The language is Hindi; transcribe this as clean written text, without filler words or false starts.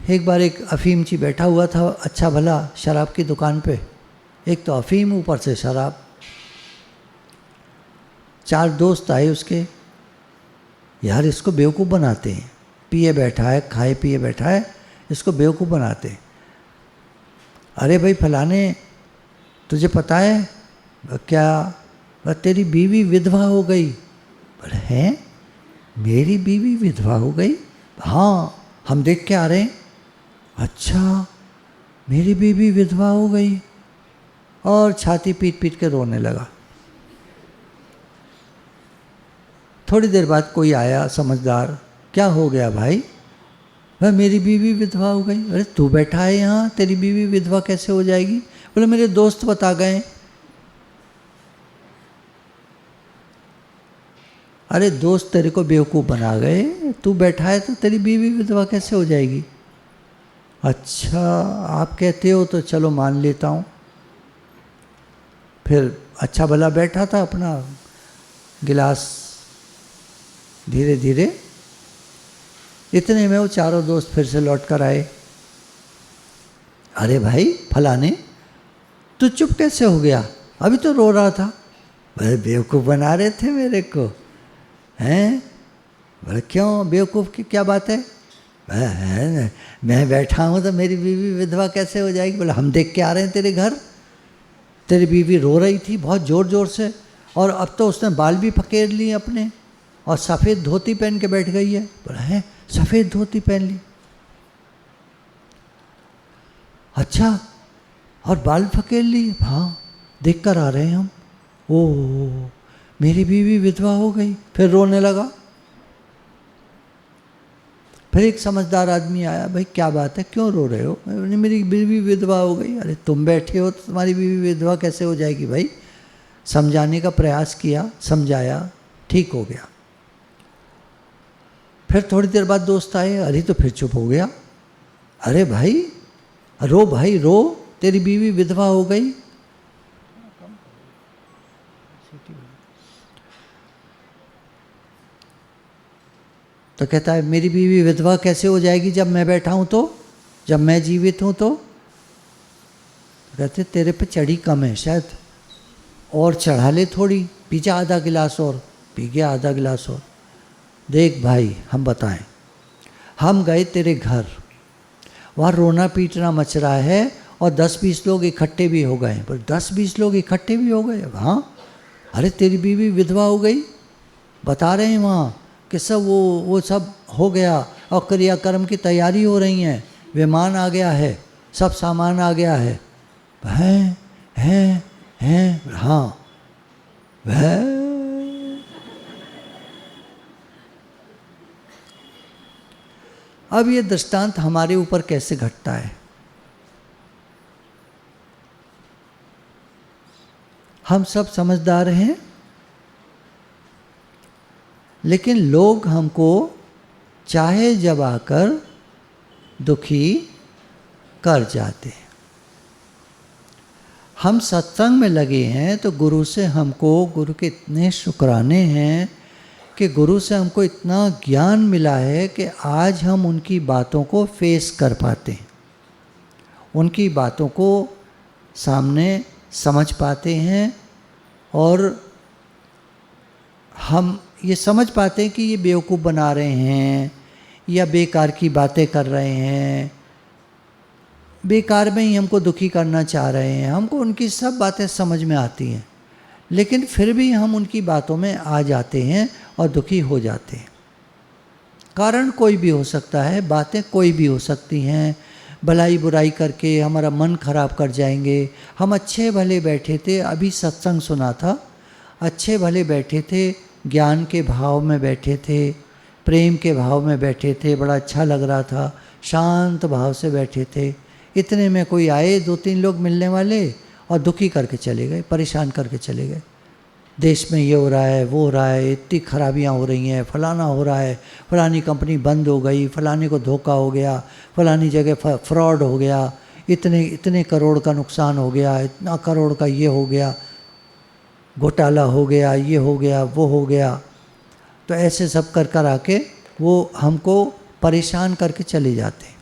एक बार एक अफीमची बैठा हुआ था अच्छा भला शराब की दुकान पे, एक तो अफीम ऊपर से शराब। 4 दोस्त आए उसके, यार इसको बेवकूफ़ बनाते हैं, पिए बैठा है, खाए पिए बैठा है, इसको बेवकूफ़ बनाते हैं। अरे भाई फलाने, तुझे पता है क्या तेरी बीवी विधवा हो गई? बोले हैं, मेरी बीवी विधवा हो गई? हाँ, हम देख के आ रहे हैं। अच्छा, मेरी बीवी विधवा हो गई, और छाती पीट पीट के रोने लगा। थोड़ी देर बाद कोई आया समझदार, क्या हो गया भाई? भाई मेरी बीवी विधवा हो गई। अरे तू बैठा है यहाँ, तेरी बीवी विधवा कैसे हो जाएगी? बोले मेरे दोस्त बता गए। अरे दोस्त तेरे को बेवकूफ़ बना गए, तू बैठा है तो तेरी बीवी विधवा कैसे हो जाएगी? अच्छा आप कहते हो तो चलो मान लेता हूँ। फिर अच्छा भला बैठा था अपना गिलास, धीरे धीरे इतने में वो चारों दोस्त फिर से लौट कर आए। अरे भाई फलाने, तू चुप कैसे हो गया? अभी तो रो रहा था। बोले बेवकूफ़ बना रहे थे मेरे को, हैं? बोले क्यों, बेवकूफ़ की क्या बात है? मैं बैठा हूँ तो मेरी बीवी विधवा कैसे हो जाएगी? बोले हम देख के आ रहे हैं तेरे घर, तेरी बीवी रो रही थी बहुत ज़ोर ज़ोर से, और अब तो उसने बाल भी फकेर लिए अपने, और सफ़ेद धोती पहन के बैठ गई है। बोला है, सफ़ेद धोती पहन ली? अच्छा, और बाल फकेर ली? हाँ, देख कर आ रहे हैं हम। ओह, मेरी बीवी विधवा हो गई। फिर रोने लगा। फिर एक समझदार आदमी आया, भाई क्या बात है, क्यों रो रहे हो? मेरी बीवी विधवा हो गई। अरे तुम बैठे हो तो तुम्हारी बीवी विधवा कैसे हो जाएगी भाई? समझाने का प्रयास किया, समझाया, ठीक हो गया। फिर थोड़ी देर बाद दोस्त आए, अरे तो फिर चुप हो गया। अरे भाई रो, भाई रो, तेरी बीवी विधवा हो गई। तो कहता है मेरी बीवी विधवा कैसे हो जाएगी जब मैं बैठा हूं तो, जब मैं जीवित हूं तो? कहते तेरे पे चढ़ी कम है शायद, और चढ़ा ले थोड़ी, पी जा आधा गिलास और। पी गया आधा गिलास और। देख भाई हम बताएं, हम गए तेरे घर, वहाँ रोना पीटना मच रहा है, और 10-20 लोग इकट्ठे भी हो गए। पर 10-20 लोग इकट्ठे भी हो गए? हाँ। अरे तेरी बीवी विधवा हो गई, बता रहे हैं वहाँ कि सब वो सब हो गया, और क्रियाक्रम की तैयारी हो रही है, विमान आ गया है, सब सामान आ गया है। हैं हाँ वह। अब ये दृष्टांत हमारे ऊपर कैसे घटता है? हम सब समझदार हैं, लेकिन लोग हमको चाहे जब आकर दुखी कर जाते हैं। हम सत्संग में लगे हैं तो गुरु से हमको, गुरु के इतने शुक्राने हैं कि गुरु से हमको इतना ज्ञान मिला है कि आज हम उनकी बातों को फेस कर पाते हैं, उनकी बातों को सामने समझ पाते हैं, और हम ये समझ पाते हैं कि ये बेवकूफ़ बना रहे हैं या बेकार की बातें कर रहे हैं, बेकार में ही हमको दुखी करना चाह रहे हैं। हमको उनकी सब बातें समझ में आती हैं, लेकिन फिर भी हम उनकी बातों में आ जाते हैं और दुखी हो जाते हैं। कारण कोई भी हो सकता है, बातें कोई भी हो सकती हैं, भलाई बुराई करके हमारा मन खराब कर जाएंगे। हम अच्छे भले बैठे थे, अभी सत्संग सुना था, अच्छे भले बैठे थे, ज्ञान के भाव में बैठे थे, प्रेम के भाव में बैठे थे, बड़ा अच्छा लग रहा था, शांत भाव से बैठे थे। इतने में कोई आए 2-3 लोग मिलने वाले, और दुखी करके चले गए, परेशान करके चले गए। देश में ये हो रहा है, वो हो रहा है, इतनी खराबियाँ हो रही हैं, फलाना हो रहा है, फलानी कंपनी बंद हो गई, फलाने को धोखा हो गया, फलानी जगह फ्रॉड हो गया, इतने करोड़ का नुकसान हो गया, इतना करोड़ का ये हो गया, घोटाला हो गया, ये हो गया, वो हो गया। तो ऐसे सब कर कर आके वो हमको परेशान करके चले जाते हैं।